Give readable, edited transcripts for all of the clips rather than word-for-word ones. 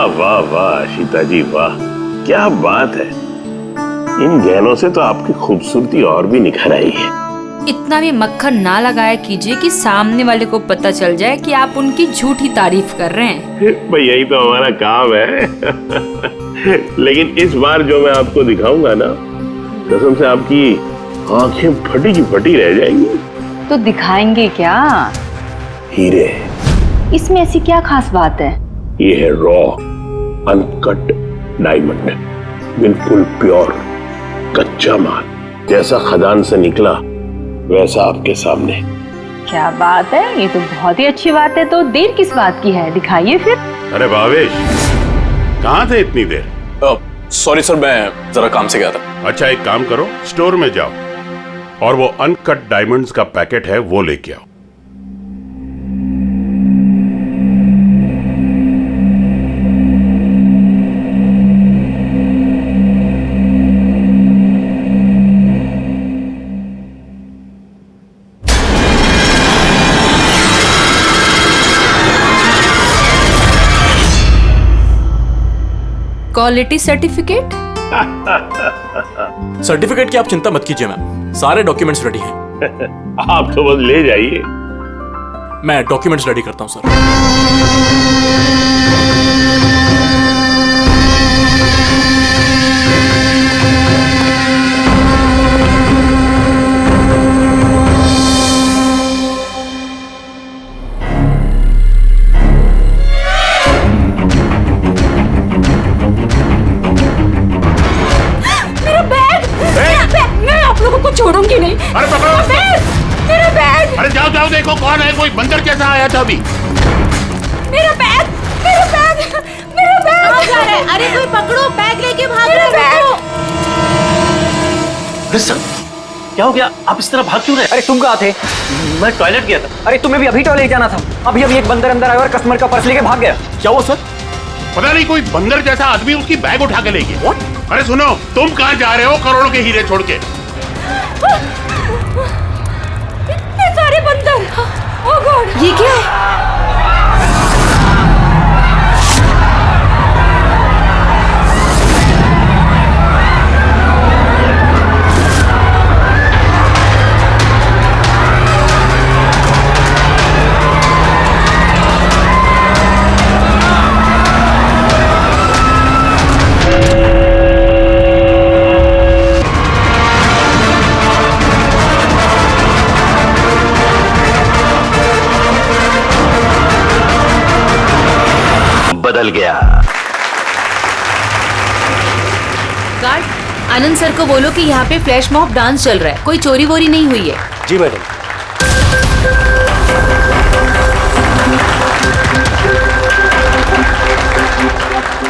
वाह वाह वाह आशिता जी वाह, क्या बात है। इन गहनों से तो आपकी खूबसूरती और भी निखर आई है। इतना भी मक्खन ना लगाया कीजिए कि सामने वाले को पता चल जाए कि आप उनकी झूठी तारीफ कर रहे हैं। भाई यही तो हमारा काम है। लेकिन इस बार जो मैं आपको दिखाऊंगा ना, कसम से आपकी आंखें फटी की फटी रह जाएंगी। तो दिखाएंगे क्या? हीरे। इसमें ऐसी क्या खास बात है? ये है रॉ अनकट डायमंड, बिल्कुल प्योर कच्चा माल, जैसा खदान से निकला वैसा आपके सामने। क्या बात है, ये तो बहुत ही अच्छी बात है। तो देर किस बात की है, दिखाइए फिर। अरे भावेश, कहाँ थे इतनी देर? सॉरी सर, मैं जरा काम से गया था। अच्छा एक काम करो, स्टोर में जाओ और वो अनकट डायमंड्स का पैकेट है वो लेके आओ। Quality certificate? सर्टिफिकेट की आप चिंता मत कीजिए मैम, सारे डॉक्यूमेंट्स रेडी हैं। आप तो बस ले जाइए। मैं डॉक्यूमेंट्स रेडी करता हूं सर। छोड़ूंगी नहीं। अरे पकड़ो, मेरा बैग। अरे जाओ जाओ, देखो कौन है, कोई बंदर कैसा आया था अभी। मेरा बैग, मेरा बैग, मेरा बैग। कहाँ जा रहे हैं? अरे कोई पकड़ो, बैग लेके भाग रहे हैं। अरे सर, क्या हो गया? आप इस तरह भाग क्यों रहे? अरे तुम कहाँ थे? मैं टॉयलेट गया था। अरे तुम्हें भी अभी टॉयलेट जाना था। अभी एक बंदर अंदर आया और कस्टमर का पर्स लेके भाग गया। क्या हुआ सर? पता नहीं, कोई बंदर जैसा आदमी उसकी बैग उठा के ले गया। अरे सुनो, तुम कहाँ जा रहे हो करोड़ों के हीरे छोड़ के? इतने सारे बंदर। ओह गॉड, ये क्या है? बदल गया। गार्ड, आनंद सर को बोलो कि यहाँ पे फ्लैश मॉब डांस चल रहा है, कोई चोरी वोरी नहीं हुई है। जी मैडम।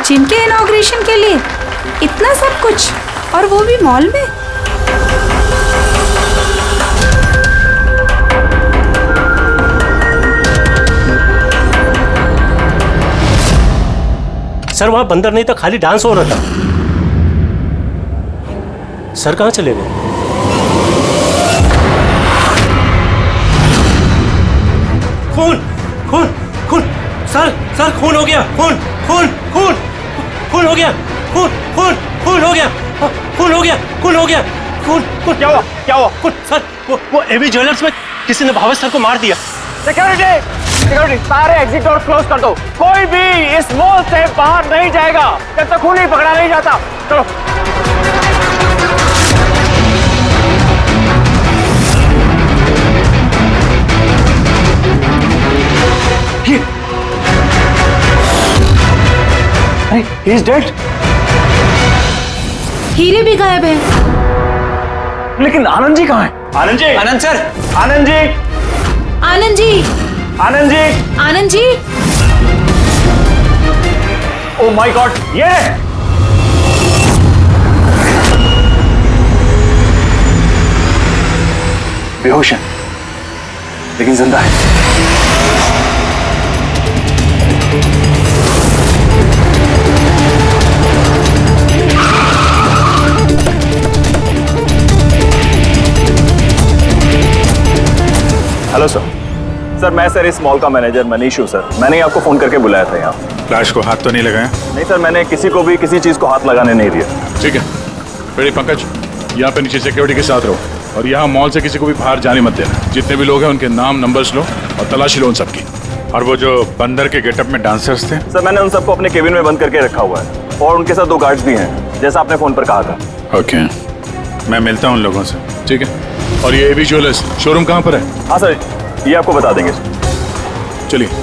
जिनके इनॉग्रेशन के लिए इतना सब कुछ, और वो भी मॉल में। सर वहां बंदर नहीं था, खाली डांस हो रहा था। सर कहाँ चले गए? खून खून खून, सर सर खून हो गया, खून खून खून खून हो गया, खून खून खून हो गया, खून हो गया, खून हो गया, खून खून। क्या हुआ? क्या हुआ? खून सर, वो एवी ज्वेलर्स में किसी ने भावेश सर को मार दिया। सिक्योरिटी, सिक्योरिटी, सारे एग्जिट डोर क्लोज कर दो। कोई भी इस मॉल से बाहर नहीं जाएगा जब तक खूनी पकड़ा नहीं जाता। चलो। अरे, he is dead। हीरे भी गायब हैं। लेकिन आनंद जी कहाँ हैं? Anand ji, Anand sir, Anand ji, Anand ji, Anand ji, Anand ji. Oh my God, ये बेहोश है लेकिन जिंदा है। हेलो सर, सर मैं सर इस मॉल का मैनेजर मनीष हूँ सर। मैंने ही आपको फोन करके बुलाया था यहाँ। फ्लैश को हाथ तो नहीं लगाया? नहीं सर, मैंने किसी को भी किसी चीज को हाथ लगाने नहीं दिया। ठीक है, फिर पंकज यहाँ पे नीचे सिक्योरिटी के साथ रहो और यहाँ मॉल से किसी को भी बाहर जाने मत देना। जितने भी लोग हैं उनके नाम नंबर्स लो और तलाशी लो उन सबकी। और वो जो बंदर के गेटअप में डांसर्स थे? सर मैंने उन सबको अपने केबिन में बंद करके रखा हुआ है और उनके साथ 2 गार्ड्स भी हैं, जैसा आपने फोन पर कहा था। ओके, मैं मिलता हूँ उन लोगों से। ठीक है, और ये एबी ज्वेलर्स शोरूम कहाँ पर है? हाँ सर, ये आपको बता देंगे। चलिए।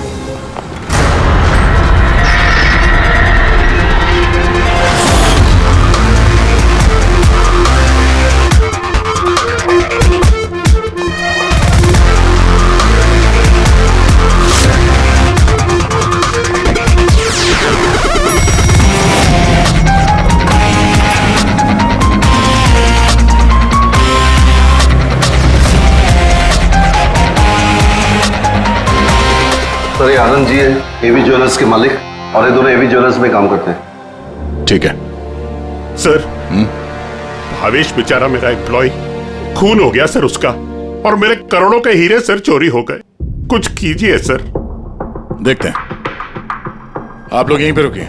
सर ये आनंद जी है, एवी ज्वेलर्स के मालिक, और ये दोनों एवी ज्वेलर्स में काम करते हैं। ठीक है सर। भावेश बेचारा मेरा एम्प्लॉय, खून हो गया सर उसका, और मेरे करोड़ों के हीरे सर चोरी हो गए। कुछ कीजिए सर। देखते हैं, आप लोग यहीं पे रुकिए।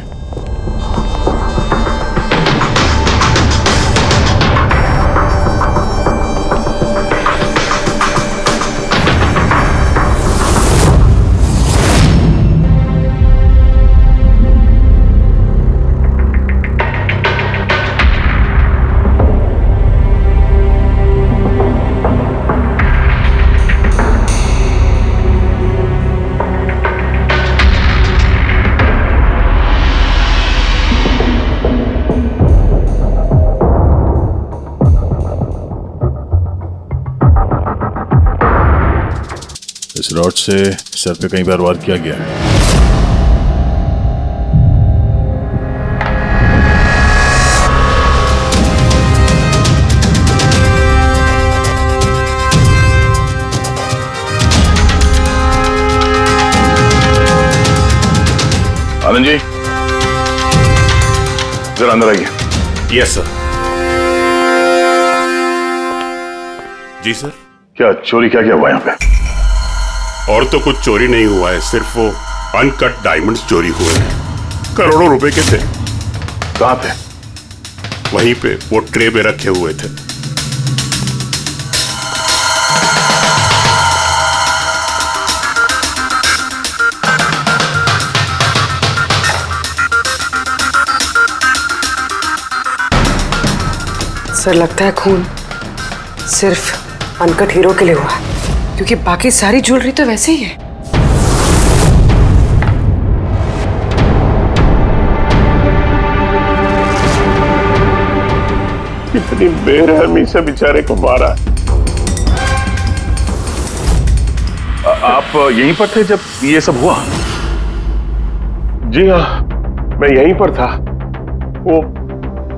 इस रॉड से सर पे कई बार वार किया गया है। आनंद जी जरा अंदर आइए। Yes sir. जी सर। क्या चोरी क्या हुआ यहाँ पे? और तो कुछ चोरी नहीं हुआ है, सिर्फ वो अनकट डायमंड्स चोरी हुए हैं। करोड़ों रुपए के थे। कहाँ थे? वहीं पे वो ट्रे में रखे हुए थे। सर लगता है खून सिर्फ अनकट हीरो के लिए हुआ है, क्योंकि बाकी सारी ज्वेलरी तो वैसे ही है। कितनी बेरहमी से बेचारे को मारा। आप यहीं पर थे जब ये सब हुआ? जी हाँ, मैं यहीं पर था। वो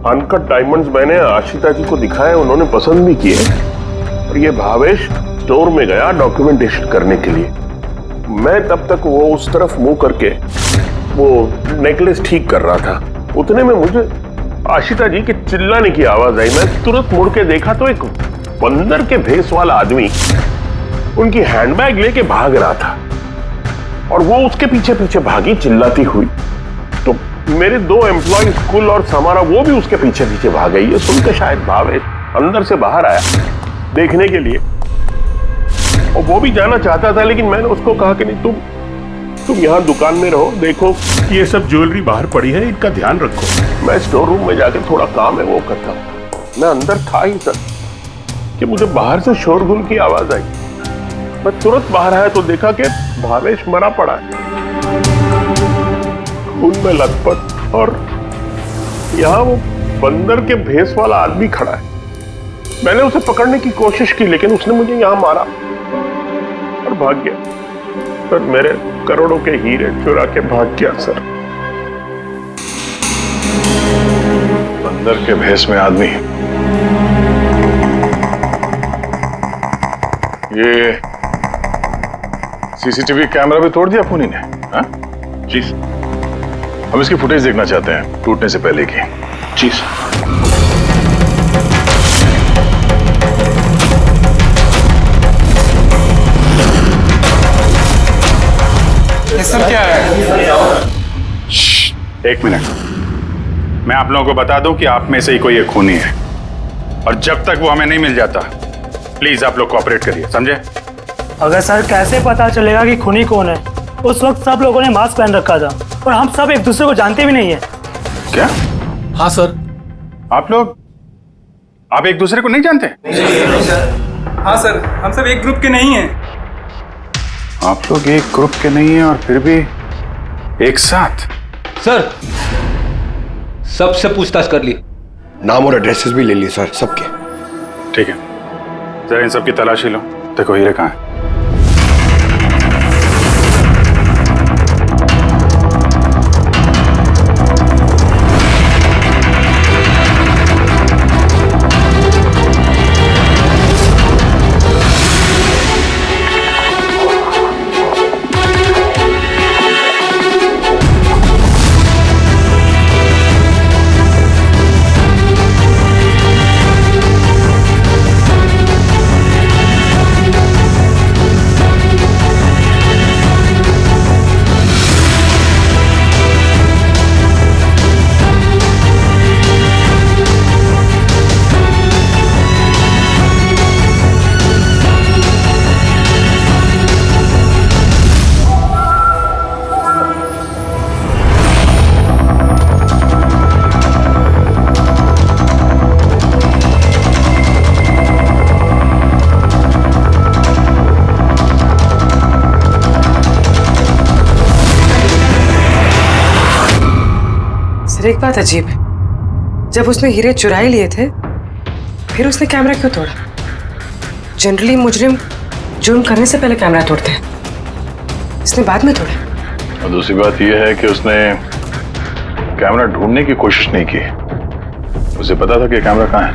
अनकट डायमंड्स मैंने आशिता जी को दिखाए, उन्होंने पसंद भी किए। और ये भावेश स्टोर में गया डॉक्यूमेंटेशन करने के लिए। मैं तब तक वो उस तरफ मुंह करके वो नेकलेस ठीक कर रहा था। उतने में मुझे आशिता जी के चिल्लाने की आवाज आई। मैं तुरंत मुड़ के देखा तो एक बंदर के भेस वाला आदमी उनकी हैंडबैग लेके भाग रहा था और वो उसके पीछे पीछे भागी चिल्लाती हुई। तो मेरे 2 एम्प्लॉय स्कूल और समारा वो भी उसके पीछे पीछे भाग गई। ये सुनकर शायद भावेश अंदर से बाहर आया देखने के लिए, और वो भी जाना चाहता था, लेकिन मैंने उसको कहा कि नहीं, तुम यहाँ दुकान में रहो, देखो ये सब ज्वेलरी बाहर पड़ी है, इनका ध्यान रखो। मैं स्टोर रूम में जाके थोड़ा काम है वो करता हूँ। मैं अंदर था ही सर कि मुझे बाहर से शोरगुल की आवाज आई। मैं तुरंत बाहर आया तो देखा कि भावेश मरा पड़ा है, खून में लथपथ, और यहाँ वो बंदर के भेस वाला आदमी खड़ा है। मैंने उसे पकड़ने की कोशिश की, लेकिन उसने मुझे यहाँ मारा और भाग गया। सर मेरे करोड़ों के हीरे चुरा के भाग गया सर। बंदर के भेस में आदमी। ये सीसीटीवी कैमरा भी तोड़ दिया खूनी ने? हाँ? जी सर। हम इसकी फुटेज देखना चाहते हैं टूटने से पहले की। जी सर। एक मिनट, मैं आप लोगों को बता दूं कि आप में से ही कोई एक खूनी है, और जब तक वो हमें नहीं मिल जाता प्लीज आप लोग कोऑपरेट करिए, समझे? अगर सर कैसे पता चलेगा कि खूनी कौन है? उस वक्त सब लोगों ने मास्क पहन रखा था और हम सब एक दूसरे को जानते भी नहीं है। क्या? हाँ सर। आप एक दूसरे को नहीं जानते? हाँ सर, हम सब एक ग्रुप के नहीं हैं। आप लोग एक ग्रुप के नहीं हैं और फिर भी एक साथ? सर सबसे पूछताछ कर ली, नाम और एड्रेसेस भी ले लिए सर सबके। ठीक है, जरा इन सबकी तलाशी लो, देखो हीरे कहाँ है। सर एक बात अजीब है, जब उसने हीरे चुरा ही लिए थे फिर उसने कैमरा क्यों तोड़ा? जनरली मुजरिम जुर्म करने से पहले कैमरा तोड़ते हैं, इसने बाद में तोड़ा। और दूसरी बात यह है कि उसने कैमरा ढूंढने की कोशिश नहीं की, उसे पता था कि कैमरा कहाँ है।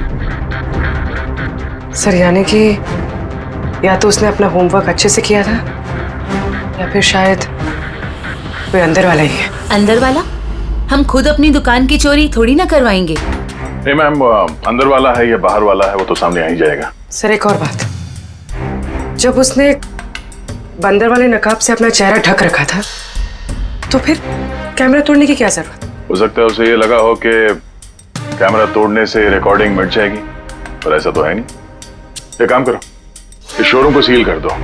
सर यानी कि या तो उसने अपना होमवर्क अच्छे से किया था या फिर शायद कोई अंदर वाला ही है। अंदर वाला? हम खुद अपनी दुकान की चोरी थोड़ी ना करवाएंगे। नहीं मैम, अंदर वाला है या बाहर वाला है वो तो सामने आ ही जाएगा। सर एक और बात, जब उसने बंदर वाले नकाब से अपना चेहरा ढक रखा था तो फिर कैमरा तोड़ने की क्या जरूरत? हो सकता है उसे ये लगा हो कि कैमरा तोड़ने से रिकॉर्डिंग मिट जाएगी, पर ऐसा तो है नहीं। एक काम करो, इस शोरूम को सील कर दो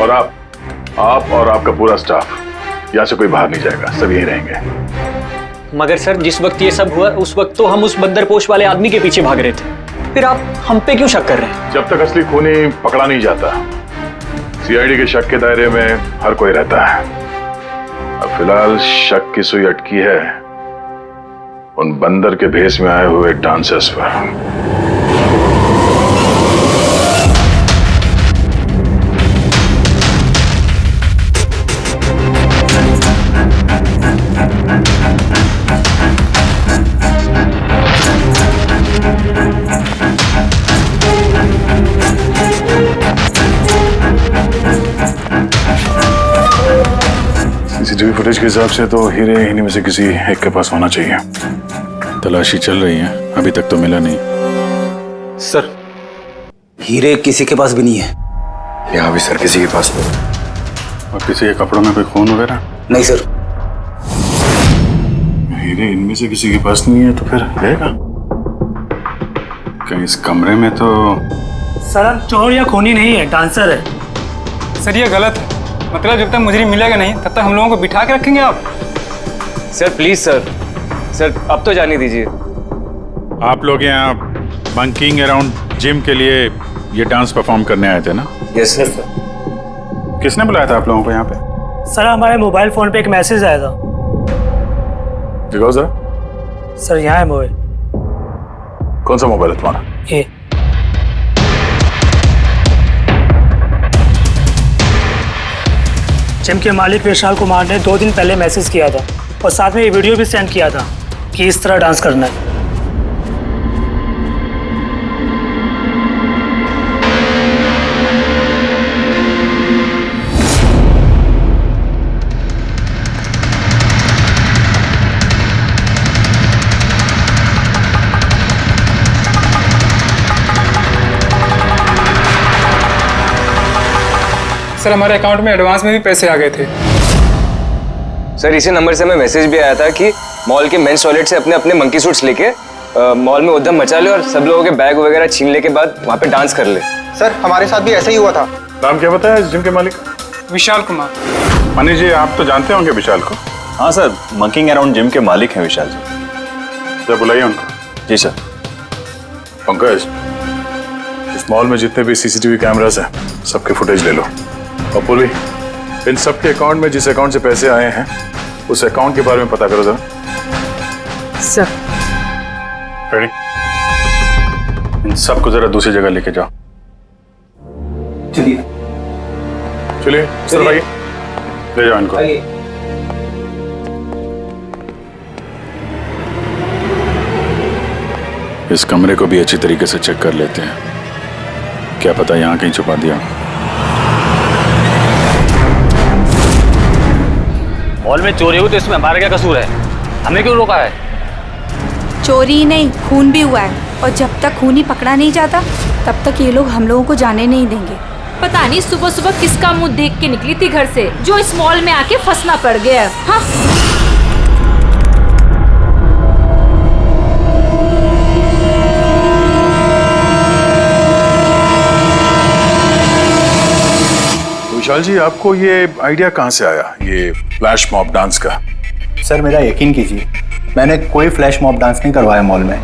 और आप और आपका पूरा स्टाफ यहाँ से कोई बाहर नहीं जाएगा, सब यहीं रहेंगे। मगर सर जिस वक्त ये सब हुआ उस वक्त तो हम उस बंदरपोश वाले आदमी के पीछे भाग रहे थे, फिर आप हम पे क्यों शक कर रहे हैं? जब तक असली खूनी पकड़ा नहीं जाता सीआईडी के शक के दायरे में हर कोई रहता है। अब फिलहाल शक की सुई अटकी है उन बंदर के भेष में आए हुए डांसर्स पर। सीसीटीवी फुटेज के हिसाब से तो हीरे इन्हीं में से किसी एक के पास होना चाहिए। तलाशी चल रही है, अभी तक तो मिला नहीं। सर हीरे किसी के पास भी नहीं है। यहाँ भी सर किसी के पास नहीं। और किसी के कपड़ों में कोई खून वगैरह? नहीं सर। हीरे इनमें से किसी के पास नहीं है तो फिर रहेगा कहीं इस कमरे में? तो सर हम चोर या खूनी नहीं है, डांसर है। सर ये गलत है, मतलब जब तक मुझे मिलेगा नहीं तब तक हम लोगों को बिठा के रखेंगे आप? सर प्लीज सर अब तो जाने दीजिए। आप लोग यहाँ बंकिंग अराउंड जिम के लिए ये डांस परफॉर्म करने आए थे ना? Yes sir. किसने बुलाया था आप लोगों को यहाँ पे? सर हमारे मोबाइल फोन पे एक मैसेज आया था। दिखाओ जरा। सर यहाँ है मोबाइल। कौन सा मोबाइल है तुम्हारा? ये जिम के मालिक विशाल कुमार ने 2 दिन पहले मैसेज किया था और साथ में ये वीडियो भी सेंड किया था कि इस तरह डांस करना है। सर हमारे अकाउंट में एडवांस में भी पैसे आ गए थे। सर इसी नंबर से हमें मैसेज भी आया था कि मॉल के मेंस टॉयलेट से अपने अपने मंकी सूट्स लेके मॉल में उद्यम मचा ले और सब लोगों के बैग वगैरह छीन ले के बाद वहाँ पे डांस कर ले। सर हमारे साथ भी ऐसा ही हुआ था। नाम क्या बताया इस जिम के मालिक? विशाल कुमार। मनीष जी, आप तो जानते होंगे विशाल को। हाँ सर, मंकिंग अराउंड जिम के मालिक हैं विशाल जी। तो बुलाइए उनको। जी सर। पंकज, इस मॉल में जितने भी सीसीटीवी कैमरास हैं सबके फुटेज ले लो। और पूर्वी, इन सबके अकाउंट में जिस अकाउंट से पैसे आए हैं उस अकाउंट के बारे में पता करो जरा। सर। रेडी? इन सबको जरा दूसरी जगह लेके जाओ। चलिए चलिए सर भाई, ले जाओ इनको। इस कमरे को भी अच्छी तरीके से चेक कर लेते हैं, क्या पता यहाँ कहीं छुपा दिया। मॉल में चोरी हुई तो इसमें हमारा क्या कसूर है? हमने क्यों रोका है? चोरी नहीं, खून भी हुआ है, और जब तक खून ही पकड़ा नहीं जाता तब तक ये लोग हम लोगों को जाने नहीं देंगे। पता नहीं सुबह सुबह किसका मुंह देख के निकली थी घर से जो इस मॉल में आके फंसना पड़ गया। हाँ? विशाल जी, आपको ये आइडिया कहाँ से आया, ये फ्लैश मॉब डांस का? सर मेरा यकीन कीजिए, मैंने कोई फ्लैश मॉब डांस नहीं करवाया मॉल में।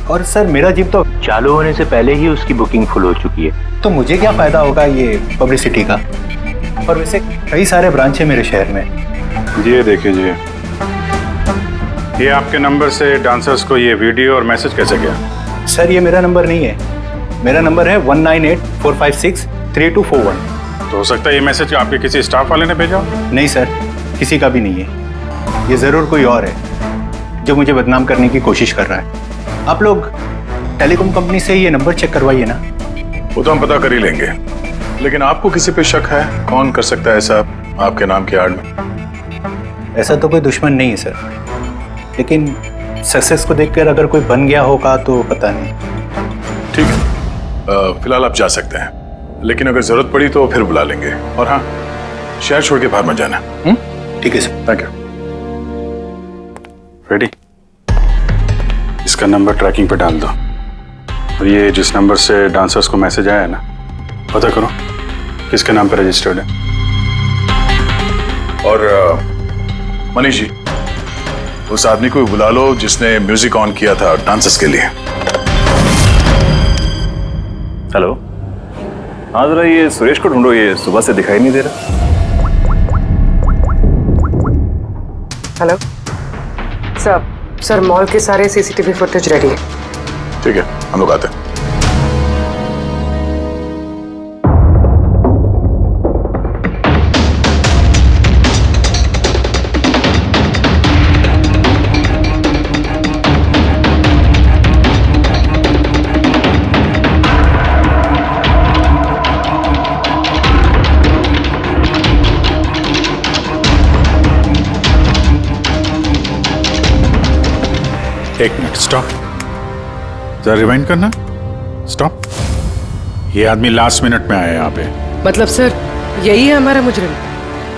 और सर मेरा जिम तो चालू होने से पहले ही उसकी बुकिंग फुल हो चुकी है, तो मुझे क्या फायदा होगा ये पब्लिसिटी का। और वैसे कई सारे ब्रांच है मेरे शहर में। ये देखिए जी, ये आपके नंबर से डांसर्स को ये वीडियो और मैसेज कैसे गया? सर ये मेरा नंबर नहीं है, मेरा नंबर है 1984563241। तो हो सकता है ये मैसेज आपके किसी स्टाफ वाले ने भेजा? नहीं सर, किसी का भी नहीं है। ये जरूर कोई और है जो मुझे बदनाम करने की कोशिश कर रहा है। आप लोग टेलीकॉम कंपनी से ये नंबर चेक करवाइए ना। वो तो हम पता कर ही लेंगे, लेकिन आपको किसी पे शक है? कौन कर सकता है ऐसा आपके नाम की आड़ में? ऐसा तो कोई दुश्मन नहीं है सर, लेकिन सक्सेस को देखकर अगर कोई बन गया होगा तो पता नहीं। ठीक है, फिलहाल आप जा सकते हैं, लेकिन अगर जरूरत पड़ी तो फिर बुला लेंगे। और हाँ, शहर छोड़ के बाहर मत जाना। ठीक है सर। Thank you. रेडी? इसका नंबर ट्रैकिंग पे डाल दो, और ये जिस नंबर से डांसर्स को मैसेज आया है ना, पता करो किसके नाम पे रजिस्टर्ड है। और मनीष जी, उस आदमी को बुला लो जिसने म्यूजिक ऑन किया था डांसर्स के लिए। हेलो, हाँ जरा ये सुरेश को ढूंढो, ये सुबह से दिखाई नहीं दे रहा। हेलो सर, मॉल के सारे सीसीटीवी फुटेज रेडी है। ठीक है, हम लोग आते हैं। एक मिनट, स्टॉप, जरा रिवाइंड करना। स्टॉप। ये आदमी लास्ट मिनट में आया यहाँ पे। मतलब सर यही है हमारा मुजरिम,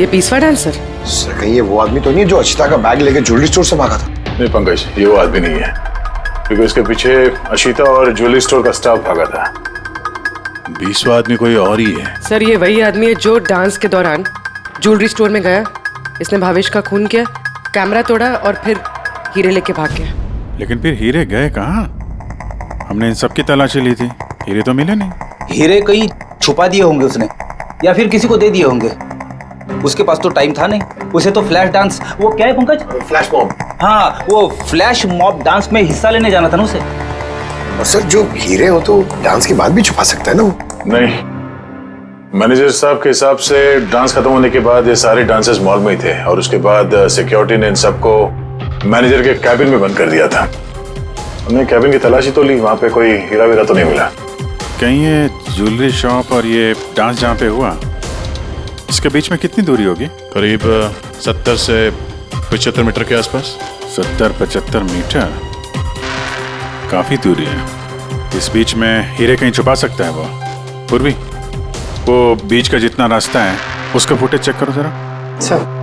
ये पीसवा डांसर? सर कहीं ये वो आदमी तो नहीं है जो अचिता का बैग लेके ज्वेलरी स्टोर से भागा था? नहीं पंकज, ये वो आदमी नहीं है, क्योंकि उसके पीछे अशिता और ज्वेलरी स्टोर का स्टाफ भागा था। 20वां आदमी कोई और ही है। सर ये वही आदमी है जो डांस के दौरान ज्वेलरी स्टोर में गया, इसने भावेश का खून किया, कैमरा तोड़ा और फिर हीरे लेके भाग गया। लेकिन फिर हीरे गए कहाँ? हमने इन सब की तलाशी ली थी, हीरे तो मिले नहीं। हीरे कहीं छुपा दिए होंगे उसने, या फिर किसी को दे दिए होंगे। उसके पास तो टाइम था नहीं, उसे तो फ्लैश डांस, वो क्या है पंकज? Flash mob. हाँ, वो फ्लैश मॉब डांस में हिस्सा लेने जाना था ना उसे। और सर जो हीरे हो तो डांस के बाद भी छुपा सकता है ना वो? नहीं, मैनेजर साहब के हिसाब से डांस खत्म होने के बाद ये सारे डांसर्स मॉल में ही थे, और उसके बाद सिक्योरिटी ने इन सबको मैनेजर के कैबिन में बंद कर दिया था। हमने कैबिन की तलाशी तो ली, वहां पे कोई हीरा वीरा तो नहीं मिला। कहीं ये ज्वेलरी शॉप और ये डांस जहाँ पे हुआ, इसके बीच में कितनी दूरी होगी? करीब 70 से 75 मीटर के आसपास। 70-75 मीटर, काफी दूरी है। इस बीच में हीरे कहीं छुपा सकता है वो। पूर्वी, वो बीच का जितना रास्ता है उसका फुटेज चेक करो जरा। सर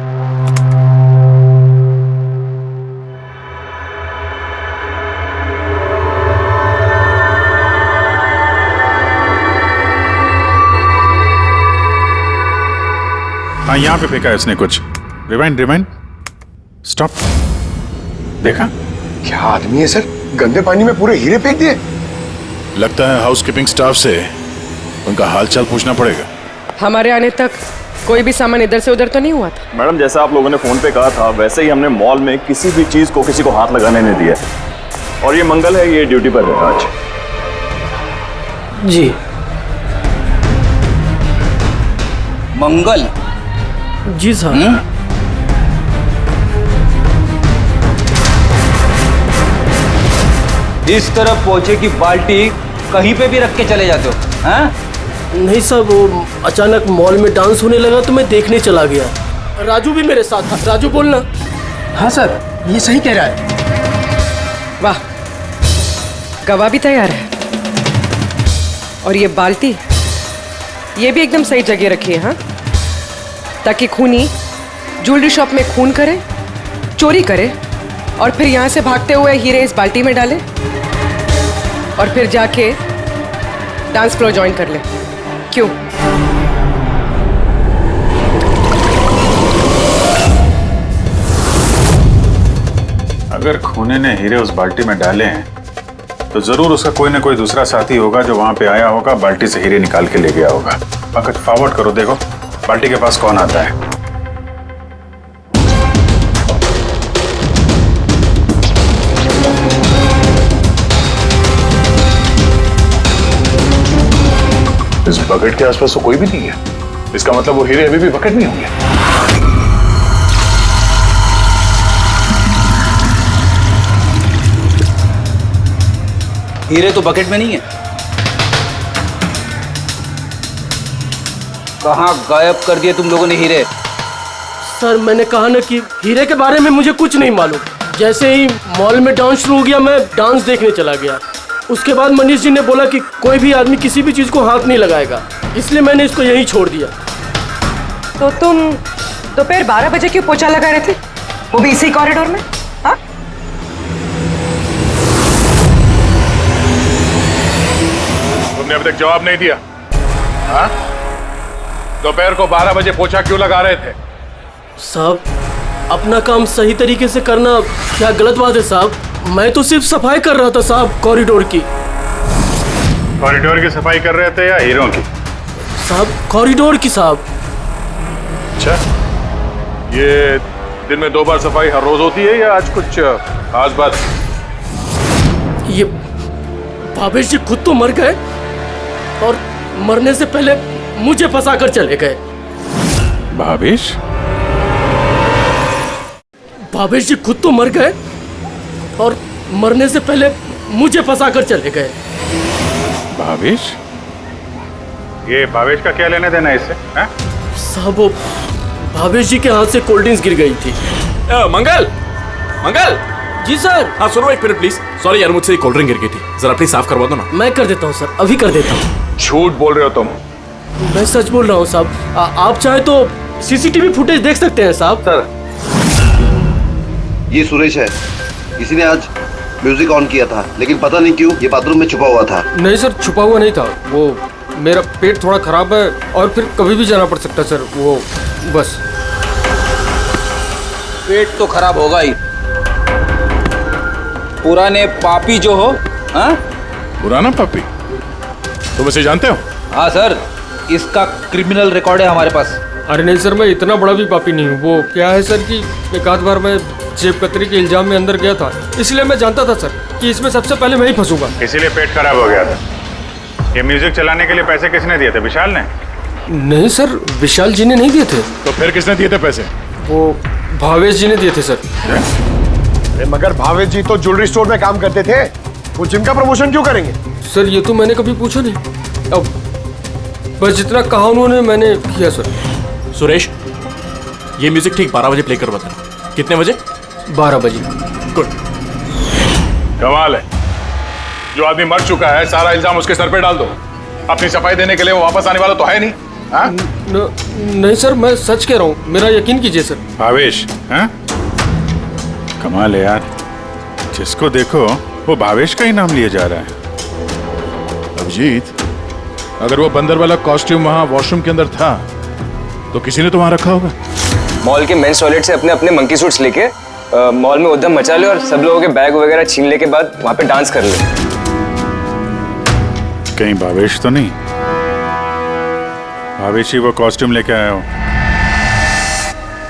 हाँ यहाँ पे फेंका है इसने कुछ। Rewind rewind, stop. देखा? क्या आदमी है सर, गंदे पानी में पूरे हीरे फेंक दिए। लगता है हाउसकीपिंग स्टाफ से उनका हालचाल पूछना पड़ेगा। हमारे आने तक कोई भी सामान इधर से उधर तो नहीं हुआ था। मैडम जैसा आप लोगों ने फोन पे कहा था वैसे ही हमने मॉल में किसी भी चीज को किसी को हाथ लगाने नहीं दिया। और ये मंगल है, ये ड्यूटी पर है आज। जी मंगल? जी सर। इस तरफ पहुंचे कि बाल्टी कहीं पे भी रख के चले जाते हो, हैं? नहीं सर, वो अचानक मॉल में डांस होने लगा तो मैं देखने चला गया। राजू भी मेरे साथ था। राजू बोलना। हाँ सर, ये सही कह रहा है। वाह, गवाह भी तैयार है। और ये बाल्टी, ये भी एकदम सही जगह रखी है, हाँ? ताकि खूनी ज्वेलरी शॉप में खून करे, चोरी करे और फिर यहाँ से भागते हुए हीरे इस बाल्टी में डाले और फिर जाके डांस फ्लोर ज्वाइन कर ले। क्यों? अगर खूनी ने हीरे उस बाल्टी में डाले हैं तो जरूर उसका कोई ना कोई दूसरा साथी होगा जो वहां पे आया होगा, बाल्टी से हीरे निकाल के ले गया होगा। पंकज फॉरवर्ड करो, देखो बाल्टी के पास कौन आता है। इस बकेट के आसपास तो कोई भी नहीं है। इसका मतलब वो हीरे अभी भी बकेट में होंगे। हीरे तो बकेट में नहीं है। कहाँ गायब कर दिए तुम लोगों ने हीरे? सर मैंने कहा ना कि हीरे के बारे में मुझे कुछ नहीं मालूम। जैसे ही मॉल में डांस शुरू हो गया मैं डांस देखने चला गया। उसके बाद मनीष जी ने बोला कि कोई भी आदमी किसी भी चीज को हाथ नहीं लगाएगा, इसलिए मैंने इसको यहीं छोड़ दिया। तो तुम दोपहर 12 बजे क्यों पोछा लगा रहे थे, वो भी इसी कॉरिडोर में? हाँ? तुमने अभी तक जवाब नहीं दिया। हाँ? दोपहर को 12 बजे पोछा क्यों लगा रहे थे? साहब, अपना काम सही तरीके से करना क्या गलत बात है साहब? मैं तो सिर्फ सफाई कर रहा था साहब, कॉरिडोर की। कॉरिडोर की सफाई कर रहे थे या हीरों की? साहब कॉरिडोर की साहब। अच्छा, ये दिन में 2 बार सफाई हर रोज होती है या आज कुछ खास बात? ये भावेश जी खुद तो मर गए और मरने से पहले मुझे फंसा कर चले गए। भावेश? भावेश जी खुद तो मर गए और मरने से पहले मुझे फंसा कर चले गए। भावेश? ये भावेश का क्या लेने देना है इससे? साहब वो भावेश जी के हाथ से कोल्ड ड्रिंक्स गिर गई थी। मंगल, मंगल। जी सर। हाँ सुनो एक मिनट प्लीज। सॉरी यार, मुझसे कोल्ड ड्रिंक गिर गई थी, जरा प्लीज साफ करवा दो ना। मैं कर देता हूँ सर, अभी कर देता हूँ। झूठ बोल रहे हो तुम। मैं सच बोल रहा हूँ साहब। आप चाहे तो सीसीटीवी फुटेज देख सकते हैं साहब। सर, ये सुरेश है। इसी ने आज म्यूजिक ऑन किया था, लेकिन पता नहीं क्यों ये बाथरूम में छुपा हुआ था। नहीं सर, छुपा हुआ नहीं था। वो मेरा पेट थोड़ा खराब है और फिर कभी भी जाना पड़ सकता सर, वो बस। पेट तो खराब होगा ही। पुराने पापी जो हो। हाँ? पुराना पापी? तुम इसे जानते हो? हाँ सर, इसका क्रिमिनल रिकॉर्ड है हमारे पास। अरे नहीं सर, मैं इतना बड़ा भी पापी नहीं हूँ। वो क्या है सर कि एक आध बार मैं जेब कतरी के इल्जाम में अंदर गया था, इसलिए मैं जानता था सर कि इसमें सबसे पहले मैं ही फंसूंगा। इसीलिए पेट खराब हो गया था। ये म्यूजिक चलाने के लिए पैसे किसने दिए थे? विशाल ने? नहीं सर, विशाल जी ने नहीं दिए थे। तो फिर किसने दिए थे पैसे? वो भावेश जी ने दिए थे सर। मगर भावेश जी तो ज्वेलरी स्टोर में काम करते थे, वो जिम का प्रमोशन क्यों करेंगे? सर ये तो मैंने कभी पूछा नहीं। अब बस जितना कहा उन्होंने मैंने किया सर। सुरेश, ये म्यूजिक ठीक 12 बजे प्ले करवा देना। कितने बजे? 12 बजे। गुड। कमाल है, जो आदमी मर चुका है सारा इल्जाम उसके सर पे डाल दो। अपनी सफाई देने के लिए वो वापस आने वाला तो है नहीं। हाँ? नहीं सर, मैं सच कह रहा हूँ, मेरा यकीन कीजिए सर। भावेश? हाँ? कमाल है यार, जिसको देखो वो भावेश का ही नाम लिया जा रहा है। अभिजीत, अगर वो बंदर वाला कॉस्ट्यूम वहां वॉशरूम के अंदर था तो किसी ने तो वहां रखा होगा। मॉल के मेंस टॉयलेट से अपने अपने मंकी सूट्स लेके मॉल में उद्यम मचा ले और सब लोगों के बैग वगैरह छीन ले के बाद वहां पे डांस कर ले। कहीं भावेश तो नहीं? भावेश ही वो कॉस्ट्यूम लेके आया हो।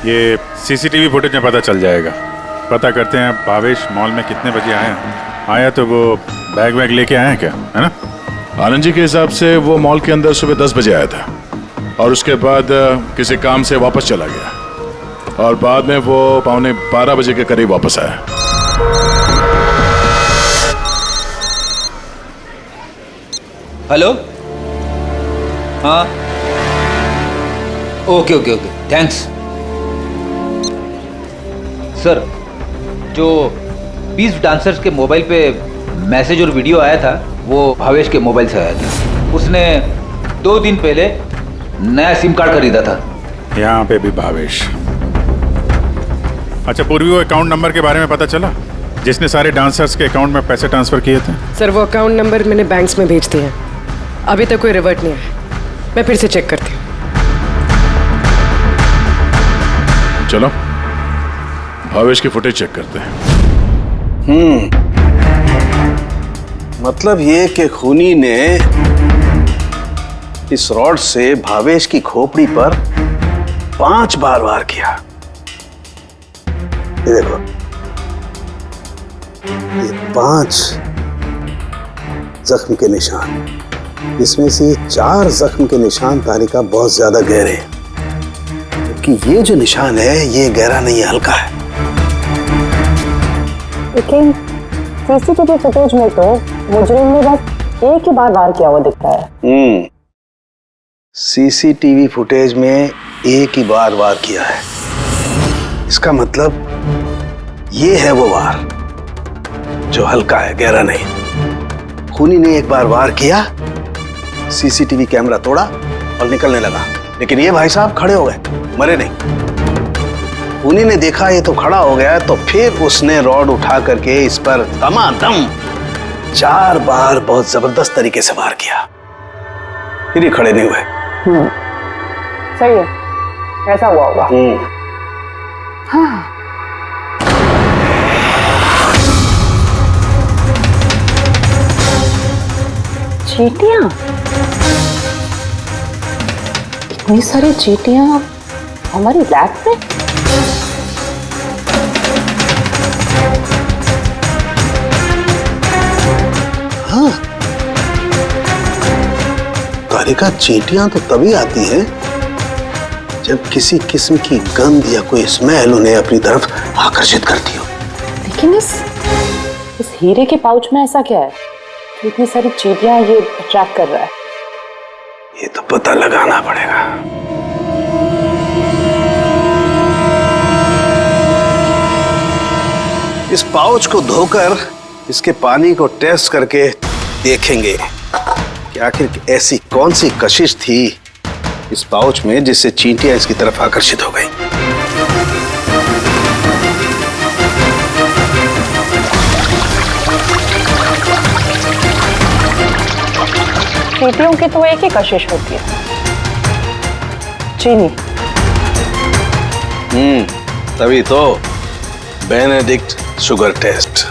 ये सीसीटीवी फुटेज में पता चल जाएगा। पता करते हैं भावेश मॉल में कितने बजे आया तो वो बैग वैग लेके आया क्या, है ना? आनंद जी के हिसाब से वो मॉल के अंदर सुबह 10 बजे आया था और उसके बाद किसी काम से वापस चला गया और बाद में वो 11:15 बजे के करीब वापस आया। हेलो, हाँ, okay okay okay, thanks sir. जो 20 डांसर्स के मोबाइल पे मैसेज और वीडियो आया था वो भावेश के मोबाइल से आया था। उसने 2 दिन पहले नया सिम कार्ड खरीदा था। यहाँ पे भी भावेश। अच्छा पूर्वी, वो अकाउंट नंबर के बारे में पता चला जिसने सारे डांसर्स के अकाउंट में पैसे ट्रांसफर किए थे? सर वो अकाउंट नंबर मैंने बैंक्स में भेज दिए हैं, अभी तक कोई रिवर्ट नहीं आया। मैं फिर से चेक करती हूँ। चलो भावेश की फुटेज चेक करते हैं। मतलब ये कि खूनी ने इस रॉड से भावेश की खोपड़ी पर 5 बार वार किया। ये देखो, ये 5 जख्म के निशान, इसमें से 4 जख्म के निशान तारिका बहुत ज्यादा गहरे हैं, क्योंकि ये जो निशान है ये गहरा नहीं है, हल्का है। लेकिन सीसीटीवी फुटेज में तो मुजरिम ने बस एक ही बार वार किया हुआ दिखता है। सीसीटीवी फुटेज में एक ही बार वार किया है, इसका मतलब ये है वो वार जो हल्का है, गहरा नहीं। खूनी ने एक बार वार किया, सीसीटीवी कैमरा तोड़ा और निकलने लगा, लेकिन ये भाई साहब खड़े हो गए, मरे नहीं। खूनी ने देखा ये तो खड़ा हो गया, तो फिर उसने रॉड उठा करके इस पर दमादम 4 बार बहुत जबरदस्त तरीके से वार किया, फिर ये खड़े नहीं हुए। सही है, ऐसा हुआ होगा। हाँ। चींटियां, इतनी सारी चींटियां हमारी लैब में। हाँ, तारिका, चींटियां तो तभी आती हैं जब किसी किस्म की गंध या कोई स्मेल उन्हें अपनी तरफ आकर्षित करती हो। लेकिन इस हीरे के पाउच में ऐसा क्या है कि इतनी सारी चींटियां ये अट्रैक्ट कर रहा है? ये तो पता लगाना पड़ेगा। इस पाउच को धोकर इसके पानी को टेस्ट करके देखेंगे कि आखिर ऐसी कौन सी कशिश थी इस पाउच में जिससे चींटियां इसकी तरफ आकर्षित हो गई। चींटियों की तो एक ही कशिश होती है, चीनी। तभी तो बेनेडिक्ट शुगर टेस्ट।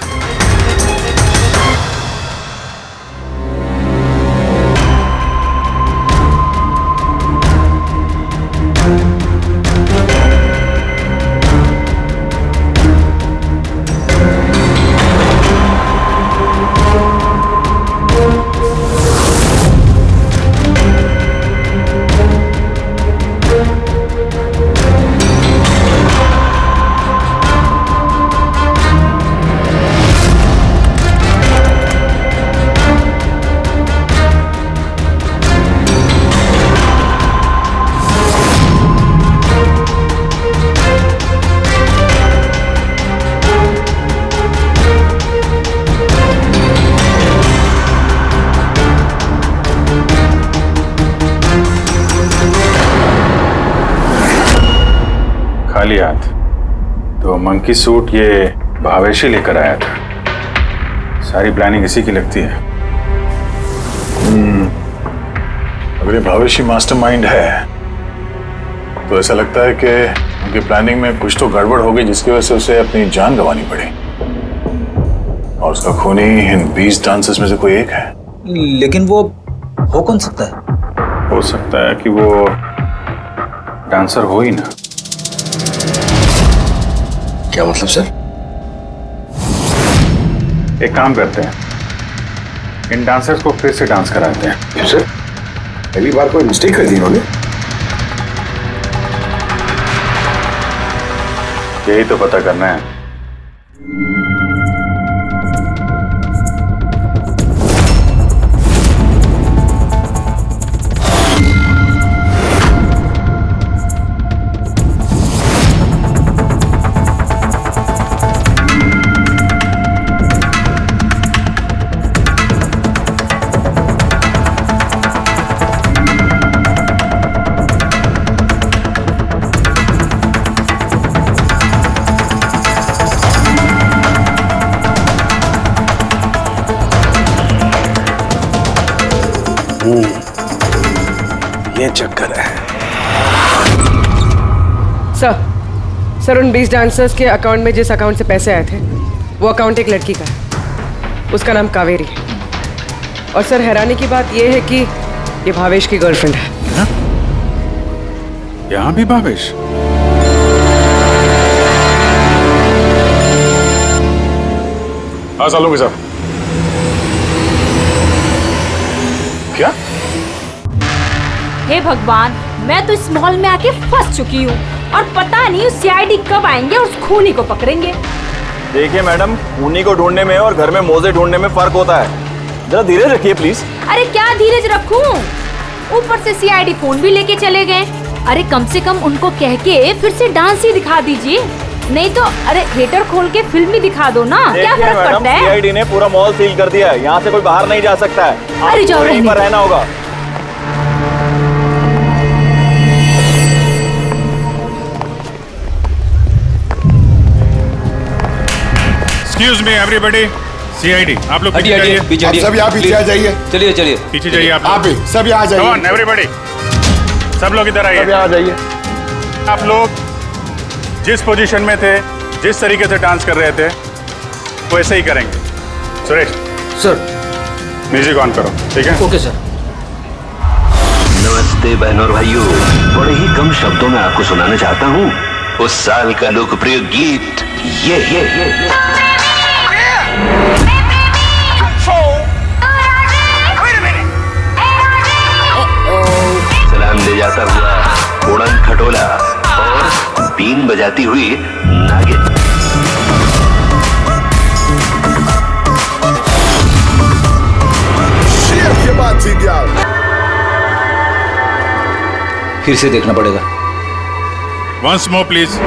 खाली हाथ तो मंकी सूट ये भावेश ही लेकर आया था। सारी प्लानिंग इसी की लगती है। अगर ये भावेश ही मास्टरमाइंड है तो ऐसा लगता है कि उनकी प्लानिंग में कुछ तो गड़बड़ हो गई जिसकी वजह से उसे अपनी जान गंवानी पड़ी। और उसका खूनी इन 20 डांसर्स में से कोई एक है। लेकिन वो हो कौन सकता है? हो सकता है कि वो डांसर हो ही ना। क्या मतलब सर? एक काम करते हैं, इन डांसर्स को फिर से डांस कराते हैं। क्यों सर? पहली बार कोई मिस्टेक कर दी इन्होंने। यही तो पता करना है। ये चक्कर है। सर उन 20 डांसर्स के अकाउंट में जिस अकाउंट से पैसे आए थे वो अकाउंट एक लड़की का है। उसका नाम कावेरी है। और सर हैरानी की बात यह है कि ये भावेश की गर्लफ्रेंड है। यहाँ भी भावेश? हाँ सालूंगी साहब। क्या? हे भगवान, मैं तो इस मॉल में आके फंस चुकी हूँ और पता नहीं उस सीआईडी कब आएंगे और उस खूनी को पकड़ेंगे। देखिए मैडम, खूनी को ढूंढने में और घर में मोजे ढूंढने में फर्क होता है। जरा धीरे रखिए प्लीज। अरे क्या धीरज रखूं? ऊपर से सीआईडी फोन भी लेके चले गए। अरे कम से कम उनको कह के फिर से डांस ही दिखा दीजिए, नहीं तो अरे थिएटर खोल के फिल्म ही दिखा दो ना। क्या फर्क पड़ता है? सीआईडी ने पूरा मॉल सील कर दिया है, यहाँ से कोई बाहर नहीं जा सकता है। अरे जाओ, यहीं पर रहना होगा। Excuse me everybody, CID, आप लोग पीछे हटिए, जाइए। पीछे आप सब यहाँ पीछे आ जाइए। चलिए चलिए पीछे जाइए आप भी सब यहाँ आ Come on, जाइए। everybody, सब लोग इधर आइए। सब यहाँ आ जाइए। आप लोग जिस पोजीशन में थे, जिस तरीके से डांस कर रहे थे, वैसे ही करेंगे। सुरेश सर, म्यूजिक ऑन करो, ठीक है? Okay sir. नमस्ते बहनों और भाइयों, बड़े ही कम शब्दों में आपको सुनाना चाहता हूँ उस साल का लोकप्रिय गीत ये। सलाम ले जाता हुआ उड़न खटोला और बीन बजाती हुई नागिन। ये बात थी क्या? फिर से देखना पड़ेगा। Once more please.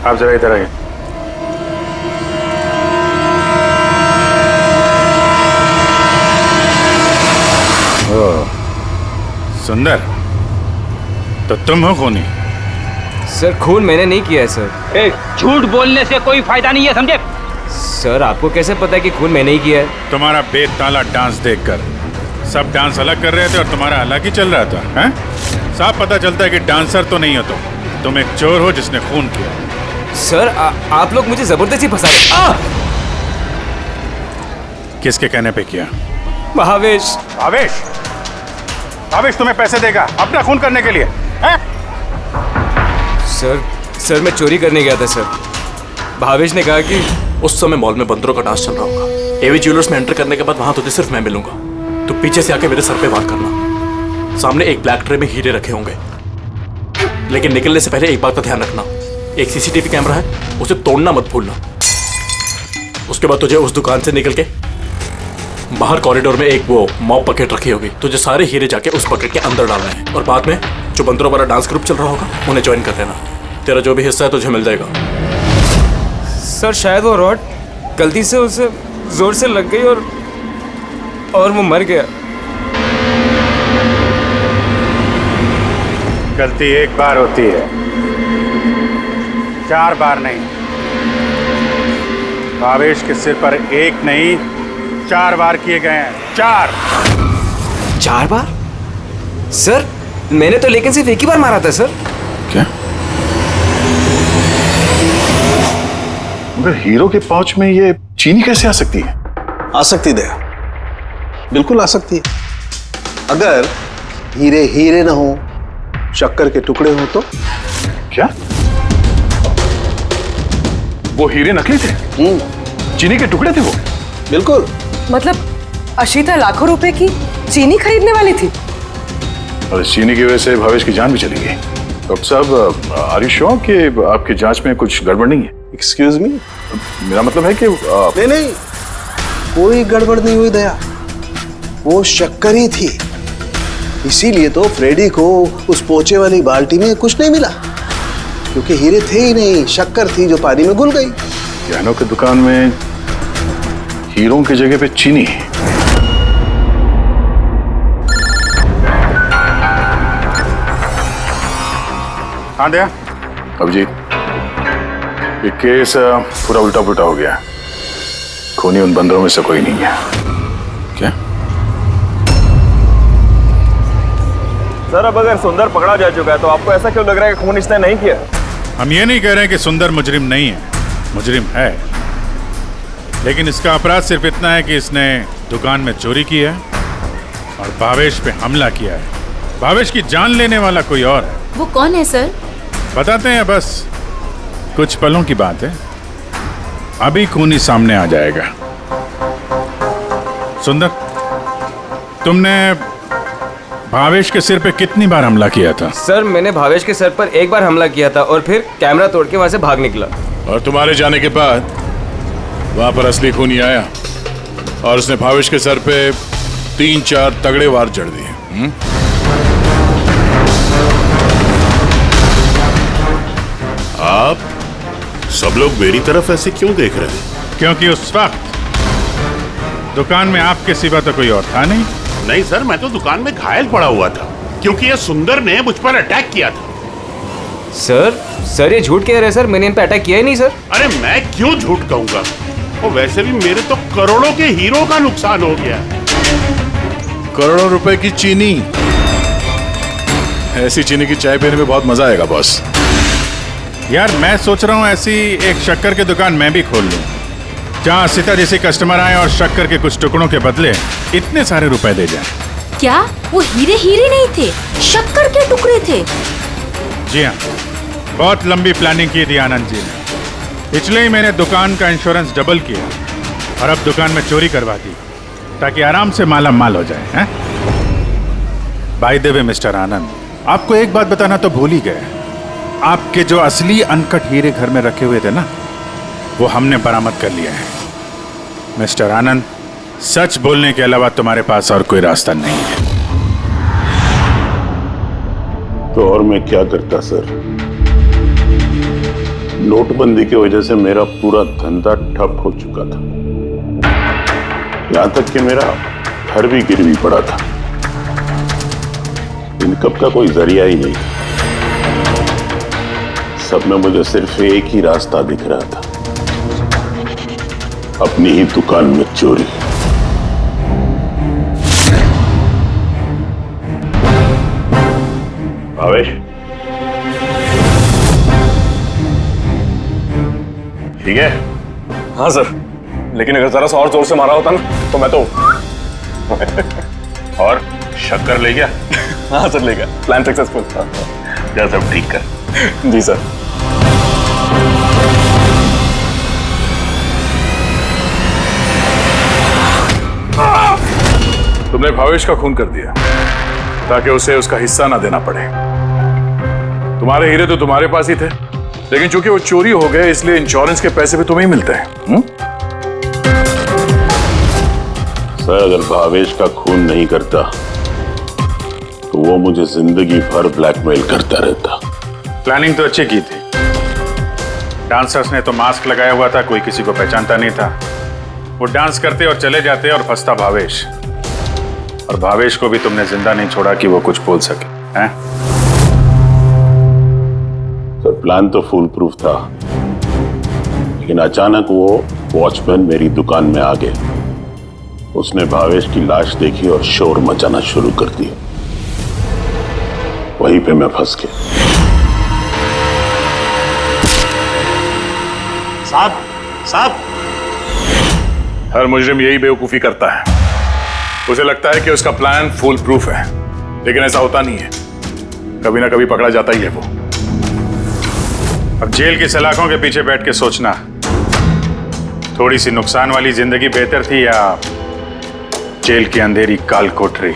आप जरा इधर आइए। सुंदर, तो तुम हो खूनी? सर खून मैंने नहीं किया है सर। झूठ बोलने से कोई फायदा नहीं है, समझे? सर आपको कैसे पता है कि खून मैंने ही किया है? तुम्हारा बेताला डांस देखकर सब डांस अलग कर रहे थे और तुम्हारा अलग ही चल रहा था, हैं? साफ पता चलता है कि डांसर तो नहीं हो तुम एक चोर हो जिसने खून किया। सर आप लोग मुझे जबरदस्ती फंसा रहे। किसके कहने पे किया? भावेश। भावेश? भावेश तुम्हें पैसे देगा अपना खून करने के लिए, हैं? सर मैं चोरी करने गया था सर। भावेश ने कहा कि उस समय मॉल में बंदरों का डांस चल रहा होगा। एवी ज्वेलर्स में एंटर करने के बाद वहां तुझे सिर्फ मैं मिलूंगा। तो पीछे से आके मेरे सर पे वार करना। सामने एक ब्लैक ट्रे में हीरे रखे होंगे, लेकिन निकलने से पहले एक बात का ध्यान रखना, एक सीसीटीवी कैमरा है, उसे तोड़ना मत भूलना। उसके बाद तुझे उस दुकान से निकल के बाहर कॉरिडोर में एक वो मॉप बकेट रखी होगी, तुझे सारे हीरे जाके उस बकेट के अंदर डालना है, और बाद में जो बंदरों वाला डांस ग्रुप चल रहा होगा उन्हें ज्वाइन कर लेना। तेरा जो भी हिस्सा है तुझे मिल जाएगा। सर शायद वो रॉड गलती से उसे जोर से लग गई और वो मर गया। गलती एक बार होती है, 4 बार नहीं। भावेश के सिर पर एक नहीं 4 बार किए गए हैं। 4 बार? सर मैंने तो लेकिन सिर्फ एक ही बार मारा था सर। क्या? मगर हीरो के पाउच में ये चीनी कैसे आ सकती है? आ सकती दया, बिल्कुल आ सकती है। अगर हीरे हीरे ना हो, शक्कर के टुकड़े हो तो। क्या? वो हीरे नकली थे? चीनी के टुकड़े थे वो? बिल्कुल। मतलब अशीता लाखों रुपए की चीनी खरीदने वाली थी, और इस चीनी की वजह से भावेश की जान भी चली गई। डॉक्टर साहब, आर यू श्योर कि आपकी जांच में कुछ गड़बड़ नहीं है? Excuse me? मेरा मतलब है कि नहीं, कोई गड़बड़ नहीं हुई दया, वो शक्कर ही थी। इसीलिए तो फ्रेडी को उस पोचे वाली बाल्टी में कुछ नहीं मिला, क्योंकि हीरे थे ही नहीं, शक्कर थी जो पानी में घुल गई। गहनों की दुकान में हीरों की जगह पे चीनी है। हाँ दया। अभिजीत, ये केस पूरा उल्टा पुल्टा हो गया। खूनी उन बंदरों में से कोई नहीं है। क्या? सर अब अगर सुंदर पकड़ा जा चुका है तो आपको ऐसा क्यों लग रहा है कि खून इसने नहीं किया? हम ये नहीं कह रहे हैं कि सुंदर मुजरिम नहीं है, मुजरिम है, लेकिन इसका अपराध सिर्फ इतना है कि इसने दुकान में चोरी की है और भावेश पे हमला किया है। भावेश की जान लेने वाला कोई और है। वो कौन है सर? बताते हैं, बस कुछ पलों की बात है, अभी खूनी सामने आ जाएगा। सुंदर, तुमने भावेश के सिर पे कितनी बार हमला किया था? सर मैंने भावेश के सर पर एक बार हमला किया था और फिर कैमरा तोड़ के वहां से भाग निकला। और तुम्हारे जाने के बाद वहां पर असली खूनी आया और उसने भावेश के सर पे 3-4 तगड़े वार जड़ दिए। आप सब लोग मेरी तरफ ऐसे क्यों देख रहे हैं? क्योंकि उस वक्त दुकान में आपके सिवा तो कोई और था नहीं। नहीं सर, मैं तो दुकान में घायल पड़ा हुआ था क्योंकि ये सुंदर ने मुझ पर अटैक किया था। सर ये झूठ कह रहे हैं सर, मैंने इन पे अटैक किया ही नहीं सर। अरे मैं क्यों झूठ कहूंगा, और वैसे भी मेरे तो करोड़ों के हीरो का नुकसान हो गया। करोड़ों रुपए की चीनी, ऐसी चीनी की चाय पीने में बहुत मजा आएगा बॉस। यार मैं सोच रहा हूँ ऐसी एक शक्कर की दुकान मैं भी खोल लूँ, जहाँ सीता जैसे कस्टमर आए और शक्कर के कुछ टुकड़ों के बदले इतने सारे रुपए दे जाए। क्या वो हीरे हीरे नहीं थे, शक्कर के टुकड़े थे? जी हाँ, बहुत लंबी प्लानिंग की थी आनंद जी ने, इसलिए ही मैंने दुकान का इंश्योरेंस डबल किया और अब दुकान में चोरी करवा दी ताकि आराम से माला माल हो जाए। बाय द वे मिस्टर आनंद, आपको एक बात बताना तो भूल ही गए, आपके जो असली अनकट हीरे घर में रखे हुए थे ना, वो हमने बरामद कर लिया है। मिस्टर आनंद, सच बोलने के अलावा तुम्हारे पास और कोई रास्ता नहीं है। तो और मैं क्या करता सर, नोटबंदी की वजह से मेरा पूरा धंधा ठप हो चुका था, यहां तक कि मेरा घर भी गिरवी पड़ा था। इनकम का कोई जरिया ही नहीं था। सब में मुझे सिर्फ एक ही रास्ता दिख रहा था, अपनी ही दुकान में चोरी। भावेश, ठीक है? हाँ सर, लेकिन अगर जरा सा और जोर से मारा होता ना तो मैं तो और शक्कर ले गया? हाँ सर ले गया, प्लान सक्सेसफुल। जा सब ठीक कर। जी सर। तुमने भावेश का खून कर दिया ताकि उसे उसका हिस्सा ना देना पड़े। तुम्हारे हीरे तो तुम्हारे पास ही थे, लेकिन चूंकि वो चोरी हो गए इसलिए इंश्योरेंस के पैसे भी तुम्हें ही मिलते हैं। सर अगर भावेश का खून नहीं करता तो वो मुझे जिंदगी भर ब्लैकमेल करता रहता। प्लानिंग तो अच्छी की थी। डांसर्स ने तो मास्क लगाया हुआ था, कोई किसी को पहचानता नहीं था। वो डांस करते और चले जाते और फंसता भावेश, और भावेश को भी तुमने जिंदा नहीं छोड़ा कि वो कुछ बोल सके हैं? सर प्लान तो फुल प्रूफ था, लेकिन अचानक वो वॉचमैन मेरी दुकान में आ गए। उसने भावेश की लाश देखी और शोर मचाना शुरू कर दिया। वहीं पे मैं फंस गया। साहब हर मुजरिम यही बेवकूफी करता है। उसे लगता है कि उसका प्लान फुल प्रूफ है, लेकिन ऐसा होता नहीं है। कभी ना कभी पकड़ा जाता ही है वो। अब जेल की सलाखों के पीछे बैठ के सोचना, थोड़ी सी नुकसान वाली जिंदगी बेहतर थी या जेल की अंधेरी काल कोठरी?